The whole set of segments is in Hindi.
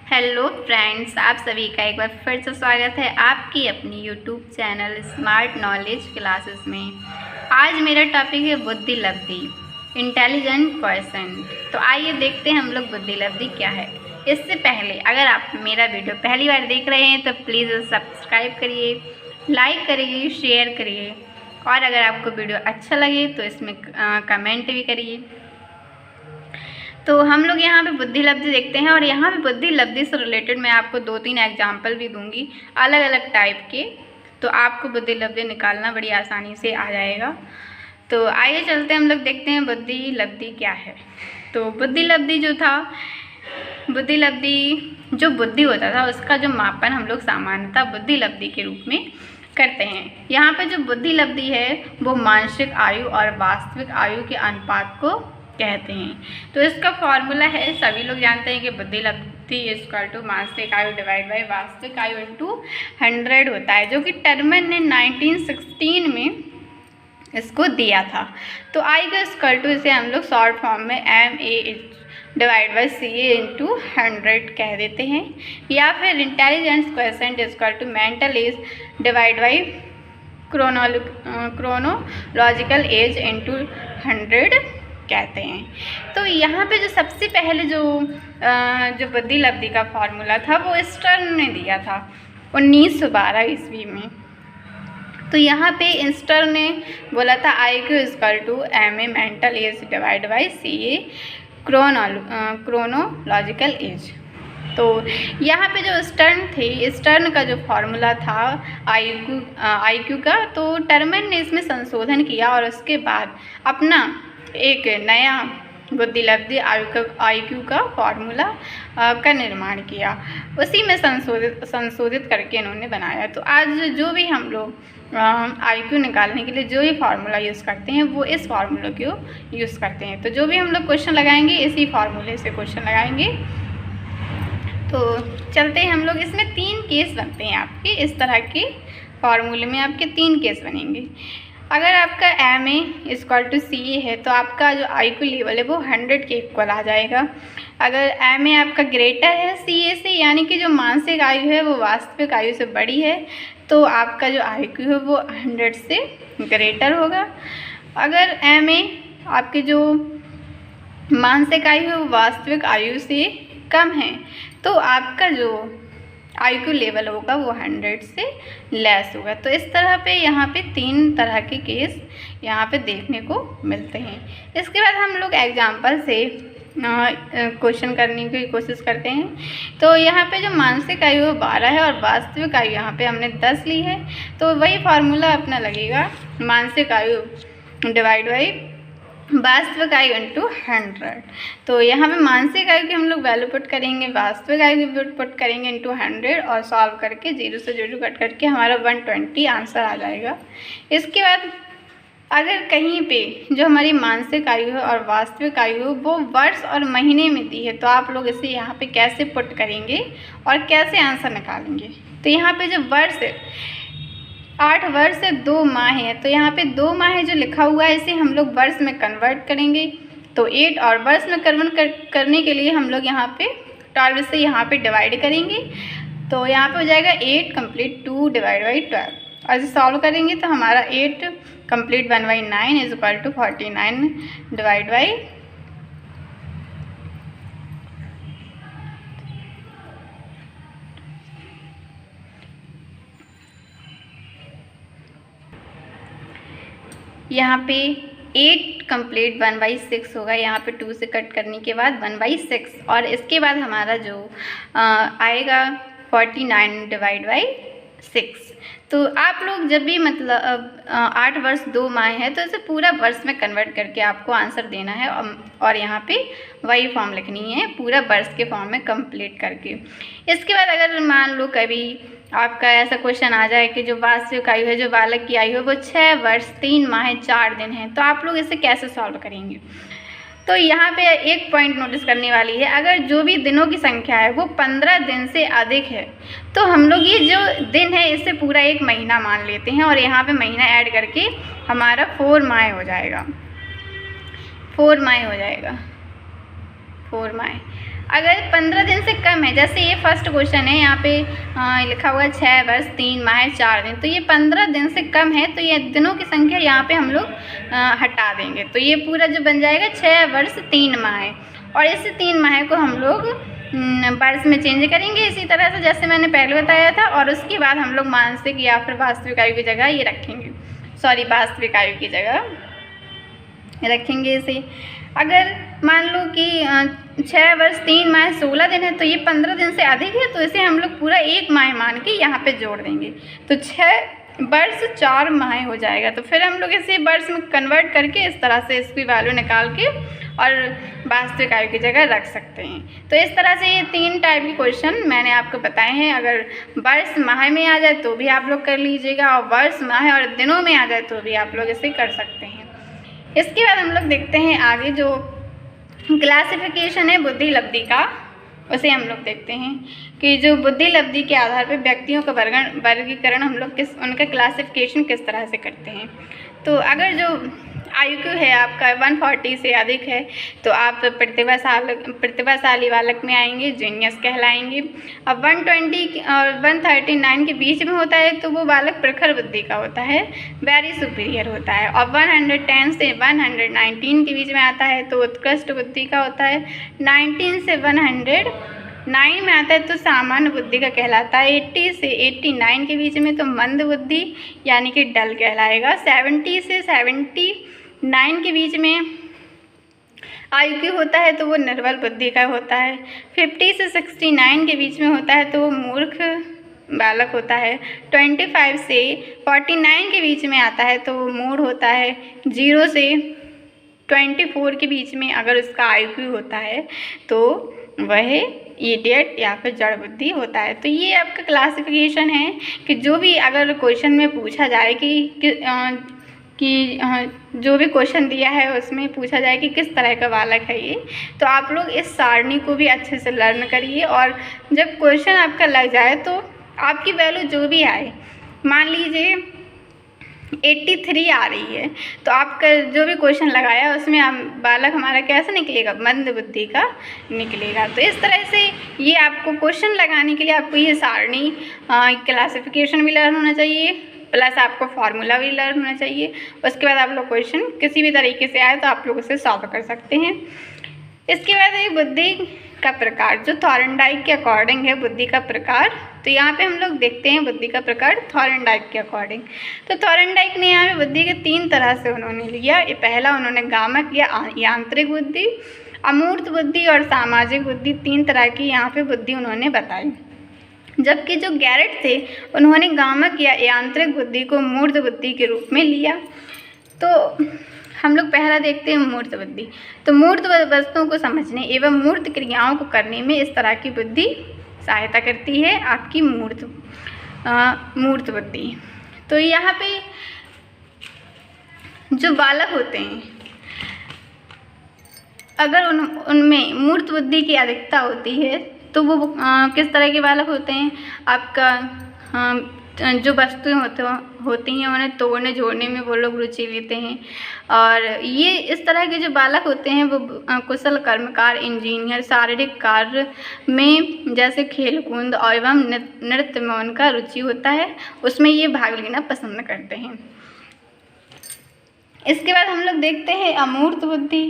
हेलो फ्रेंड्स, आप सभी का एक बार फिर से स्वागत है आपकी अपनी YouTube channel smart knowledge classes में। आज मेरा टॉपिक है बुद्धि लब्धि, इंटेलिजेंट पर्सन। तो आइए देखते हैं हम लोग बुद्धि लब्धि क्या है। इससे पहले अगर आप मेरा वीडियो पहली बार देख रहे हैं तो प्लीज़ सब्सक्राइब करिए, लाइक करिए, शेयर करिए और अगर आपको वीडियो अच्छा लगे तो इसमें कमेंट भी करिए। तो हम लोग यहाँ पे बुद्धि लब्धि देखते हैं और यहाँ पे बुद्धि लब्धि से रिलेटेड मैं आपको 2-3 एग्जाम्पल भी दूंगी अलग अलग टाइप के, तो आपको बुद्धि लब्धि निकालना बड़ी आसानी से आ जाएगा। तो आइए चलते हैं, हम लोग देखते हैं बुद्धि लब्धि क्या है। तो बुद्धि लब्धि जो था, बुद्धि लब्धि जो बुद्धि होता था उसका जो मापन हम लोग सामान्यतः बुद्धि लब्धि के रूप में करते हैं। यहाँ पे जो बुद्धि लब्धि है वो मानसिक आयु और वास्तविक आयु के अनुपात को कहते हैं। तो इसका फॉर्मूला है, सभी लोग जानते हैं कि बुद्धि लब्धि इक्वल टू मानसिक आयु डिवाइड बाई वास्तविक आयु इंटू 100 होता है, जो कि टर्मन ने 1916 में इसको दिया था। तो आई का इक्वल टू इसे हम लोग शॉर्ट फॉर्म में MA divide by CA into 100 कह देते हैं, या फिर intelligence question equal to mental age divide by chronological age into 100 कहते हैं। तो यहाँ पे जो सबसे पहले जो बुद्धि लब्धि का फॉर्मूला था वो स्टर्न ने दिया था 1912 ईस्वी में। तो यहाँ पे स्टर्न ने बोला था IQ equal to MA mental age divide by CA chronological age. तो यहाँ पे जो स्टर्न का जो फॉर्मूला था IQ का, तो टर्मन ने इसमें संशोधन किया और उसके बाद अपना एक नया बुद्धि लब्धि IQ का फॉर्मूला का निर्माण किया, उसी में संशोधित करके इन्होंने बनाया। तो आज जो भी हम लोग IQ निकालने के लिए जो भी फार्मूला यूज़ करते हैं वो इस फार्मूले को यूज़ करते हैं। तो जो भी हम लोग क्वेश्चन लगाएंगे इसी फार्मूले से क्वेश्चन लगाएंगे। तो चलते हैं हम लोग, इसमें 3 केस बनते हैं आपके, इस तरह के फार्मूले में आपके 3 केस बनेंगे। अगर आपका MA इक्वल टू CA है तो आपका जो IQ लेवल है वो 100 के इक्वल आ जाएगा। अगर MA आपका ग्रेटर है CA से, यानी कि जो मानसिक आयु है वो वास्तविक आयु से बड़ी है, तो आपका जो IQ है वो 100 से ग्रेटर होगा। अगर MA आपके जो मानसिक आयु है वो वास्तविक आयु से कम है तो आपका जो IQ लेवल होगा वो 100 से लेस होगा। तो इस तरह पे यहाँ पे 3 तरह के केस यहाँ पे देखने को मिलते हैं। इसके बाद हम लोग एग्जाम्पल से क्वेश्चन करने की कोशिश करते हैं। तो यहाँ पे जो मानसिक आयु 12 है और वास्तविक आयु यहाँ पे हमने 10 ली है, तो वही फार्मूला अपना लगेगा, मानसिक आयु डिवाइड बाई वास्तविक आयु इंटू 100। तो यहाँ पे मानसिक आयु की हम लोग वैल्यू पुट करेंगे, वास्तविक आयु की पुट करेंगे इंटू 100 और सॉल्व करके 0 से 0 कट करके हमारा 120 आंसर आ जाएगा। इसके बाद अगर कहीं पे जो हमारी मानसिक आयु है और वास्तविक आयु है वो वर्ष और महीने में दी है, तो आप लोग इसे यहाँ पे कैसे पुट करेंगे और कैसे आंसर निकालेंगे। तो यहाँ पे जो वर्ष है 8 वर्ष से 2 माह है, तो यहाँ पे 2 माह जो लिखा हुआ है इसे हम लोग वर्ष में कन्वर्ट करेंगे। तो 8 और वर्ष में कन्वर्ट करने के लिए हम लोग यहाँ पे 12 से यहाँ पे डिवाइड करेंगे। तो यहाँ पे हो जाएगा 8 कंप्लीट 2 डिवाइड बाई 12 और इसे सॉल्व करेंगे तो हमारा 8 complete 1/9 is equal to 49 divide by यहाँ पे 8 कंप्लीट 1/6 होगा, यहाँ पे 2 से कट करने के बाद 1/6 और इसके बाद हमारा जो आएगा 49 डिवाइड बाई 6। तो आप लोग जब भी मतलब 8 वर्ष 2 माह है तो इसे पूरा वर्ष में कन्वर्ट करके आपको आंसर देना है और यहाँ पे वही फॉर्म लिखनी है पूरा वर्ष के फॉर्म में कंप्लीट करके। इसके बाद अगर मान लो कभी आपका ऐसा क्वेश्चन आ जाए कि जो वास्तविक आयु है, जो बालक की आयु है वो 6 वर्ष 3 माह 4 दिन है, तो आप लोग इसे कैसे सॉल्व करेंगे। तो यहाँ पे एक पॉइंट नोटिस करने वाली है, अगर जो भी दिनों की संख्या है वो 15 दिन से अधिक है तो हम लोग ये जो दिन है इसे पूरा एक महीना मान लेते हैं और यहाँ पे महीना ऐड करके हमारा 4 माह हो जाएगा, 4 माह हो जाएगा, 4 माह। अगर 15 दिन से कम है, जैसे ये फर्स्ट क्वेश्चन है, यहाँ पे लिखा हुआ है 6 वर्ष 3 माह 4 दिन, तो ये 15 दिन से कम है, तो ये दिनों की संख्या यहाँ पे हम लोग हटा देंगे, तो ये पूरा जो बन जाएगा 6 वर्ष 3 माह, और इस 3 माह को हम लोग वर्ष में चेंज करेंगे इसी तरह से जैसे मैंने पहले बताया था, और उसके बाद हम लोग मानसिक या फिर वास्तविक आयु की जगह ये रखेंगे, वास्तविक आयु की जगह रखेंगे इसे। अगर मान लो कि 6 वर्ष 3 माह 16 दिन है, तो ये 15 दिन से अधिक है, तो इसे हम लोग पूरा 1 माह मान के यहाँ पे जोड़ देंगे, तो 6 वर्ष 4 माह हो जाएगा। तो फिर हम लोग इसे वर्ष में कन्वर्ट करके इस तरह से इसकी वैल्यू निकाल के और वास्तविक आयु की जगह रख सकते हैं। तो इस तरह से ये 3 टाइप के क्वेश्चन मैंने आपको बताए हैं। अगर वर्ष माह में आ जाए तो भी आप लोग कर लीजिएगा, और वर्ष माह और दिनों में आ जाए तो भी आप लोग इसे कर सकते हैं। इसके बाद हम लोग देखते हैं आगे जो क्लासिफिकेशन है बुद्धि लब्धि का, उसे हम लोग देखते हैं कि जो बुद्धि लब्धि के आधार पर व्यक्तियों का वर्गीकरण हम लोग उनका क्लासिफिकेशन किस तरह से करते हैं। तो अगर जो IQ है आपका 140 से अधिक है, तो आप प्रतिभाशाली बालक में आएंगे, जीनियस कहलाएंगे। अब 120 और 139 के बीच में होता है तो वो बालक प्रखर बुद्धि का होता है, वेरी सुपीरियर होता है। और 110 से 119 के बीच में आता है तो उत्कृष्ट बुद्धि का होता है। 19 से 109 में आता है तो सामान्य बुद्धि का कहलाता है। 80 से 89 के बीच में तो मंद बुद्धि यानी कि डल कहलाएगा। 70 से 79 के बीच में IQ होता है तो वो निर्बल बुद्धि का होता है। 50 से 69 के बीच में होता है तो वो मूर्ख बालक होता है। 25 से 49 के बीच में आता है तो वो मूढ़ होता है। 0 से 24 के बीच में अगर उसका IQ होता है तो वह इडियट या फिर जड़ बुद्धि होता है। तो ये आपका क्लासिफिकेशन है कि जो भी अगर क्वेश्चन में पूछा जाए कि जो भी क्वेश्चन दिया है उसमें पूछा जाए कि किस तरह का बालक है ये, तो आप लोग इस सारणी को भी अच्छे से लर्न करिए, और जब क्वेश्चन आपका लग जाए तो आपकी वैल्यू जो भी आए, मान लीजिए 83 आ रही है, तो आपका जो भी क्वेश्चन लगाया उसमें बालक हमारा कैसा निकलेगा, मंद बुद्धि का निकलेगा। तो इस तरह से ये आपको क्वेश्चन लगाने के लिए आपको ये सारणी क्लासिफिकेशन भी लर्न होना चाहिए, प्लस आपको फार्मूला भी लर्न होना चाहिए। उसके बाद आप लोग क्वेश्चन किसी भी तरीके से आए तो आप लोग उसे सॉल्व कर सकते हैं। इसके बाद एक बुद्धि का प्रकार जो थॉर्नडाइक के अकॉर्डिंग है बुद्धि का प्रकार, तो यहाँ पे हम लोग देखते हैं बुद्धि का प्रकार थॉर्नडाइक के अकॉर्डिंग। तो थॉर्नडाइक ने यहाँ पे बुद्धि के 3 तरह से उन्होंने लिया। ये पहला उन्होंने गामक या यांत्रिक बुद्धि, अमूर्त बुद्धि और सामाजिक बुद्धि, 3 तरह की यहाँ पे बुद्धि उन्होंने बताई। जबकि जो गैरेट थे उन्होंने गामक या यांत्रिक बुद्धि को मूर्त बुद्धि के रूप में लिया। तो हम लोग पहला देखते हैं मूर्त बुद्धि। तो मूर्त वस्तुओं को समझने एवं मूर्त क्रियाओं को करने में इस तरह की बुद्धि सहायता करती है आपकी मूर्त बुद्धि। तो यहाँ पे जो बालक होते हैं अगर उनमें मूर्त बुद्धि की अधिकता होती है तो वो किस तरह के बालक होते हैं, आपका जो वस्तुएं होती हैं उन्हें तोड़ने जोड़ने में वो लोग रुचि लेते हैं। और ये इस तरह के जो बालक होते हैं वो कुशल कर्मकार, इंजीनियर, शारीरिक कार्य में जैसे खेल कूद एवं नृत्य में उनका रुचि होता है, उसमें ये भाग लेना पसंद करते हैं। इसके बाद हम लोग देखते हैं अमूर्त बुद्धि।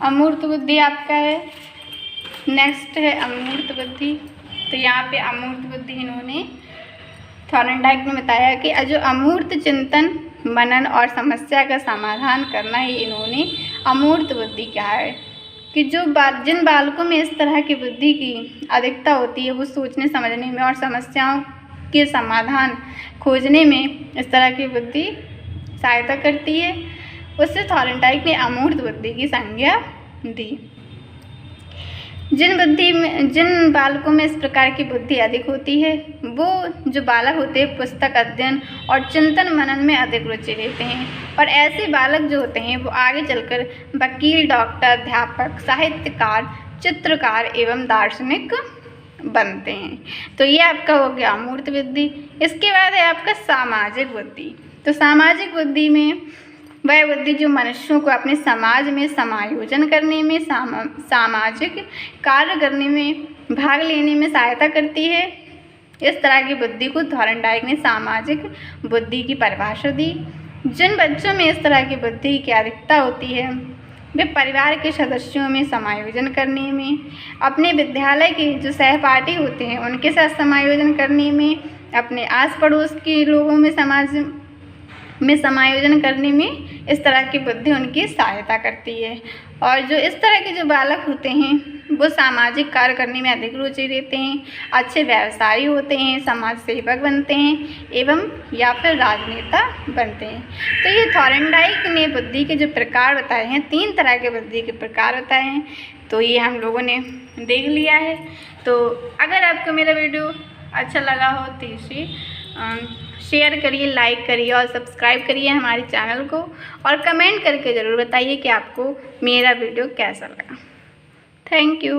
अमूर्त बुद्धि आपका है, नेक्स्ट है अमूर्त बुद्धि। तो यहाँ पे अमूर्त बुद्धि इन्होंने थॉर्नडाइक ने बताया कि जो अमूर्त चिंतन, मनन और समस्या का समाधान करना ही इन्होंने अमूर्त बुद्धि कहा है। कि जिन बालकों में इस तरह की बुद्धि की अधिकता होती है वो सोचने समझने में और समस्याओं के समाधान खोजने में इस तरह की बुद्धि सहायता करती है, उससे थॉर्नडाइक ने अमूर्त बुद्धि की संज्ञा दी। जिन बालकों में इस प्रकार की बुद्धि अधिक होती है वो जो बालक होते हैं पुस्तक अध्ययन और चिंतन मनन में अधिक रुचि लेते हैं, और ऐसे बालक जो होते हैं वो आगे चलकर वकील, डॉक्टर, अध्यापक, साहित्यकार, चित्रकार एवं दार्शनिक बनते हैं। तो ये आपका हो गया अमूर्त बुद्धि। इसके बाद है आपका सामाजिक बुद्धि। तो सामाजिक बुद्धि में वह बुद्धि जो मनुष्यों को अपने समाज में समायोजन करने में, सामाजिक कार्य करने में, भाग लेने में सहायता करती है। इस तरह की बुद्धि को थॉर्नडाइक ने सामाजिक बुद्धि की परिभाषा दी। जिन बच्चों में इस तरह की बुद्धि की अधिकता होती है वे परिवार के सदस्यों में समायोजन करने में, अपने विद्यालय के जो सहपाठी होते हैं उनके साथ समायोजन करने में, अपने आस पड़ोस के लोगों में समाज में समायोजन करने में इस तरह की बुद्धि उनकी सहायता करती है। और जो इस तरह के जो बालक होते हैं वो सामाजिक कार्य करने में अधिक रुचि लेते हैं, अच्छे व्यवसायी होते हैं, समाज सेवक बनते हैं एवं या फिर राजनेता बनते हैं। तो ये थॉर्नडाइक ने बुद्धि के जो प्रकार बताए हैं, 3 तरह के बुद्धि के प्रकार बताए हैं, तो ये हम लोगों ने देख लिया है। तो अगर आपको मेरा वीडियो अच्छा लगा हो तो इसे शेयर करिए, लाइक करिए और सब्सक्राइब करिए हमारे चैनल को, और कमेंट करके ज़रूर बताइए कि आपको मेरा वीडियो कैसा लगा। Thank you.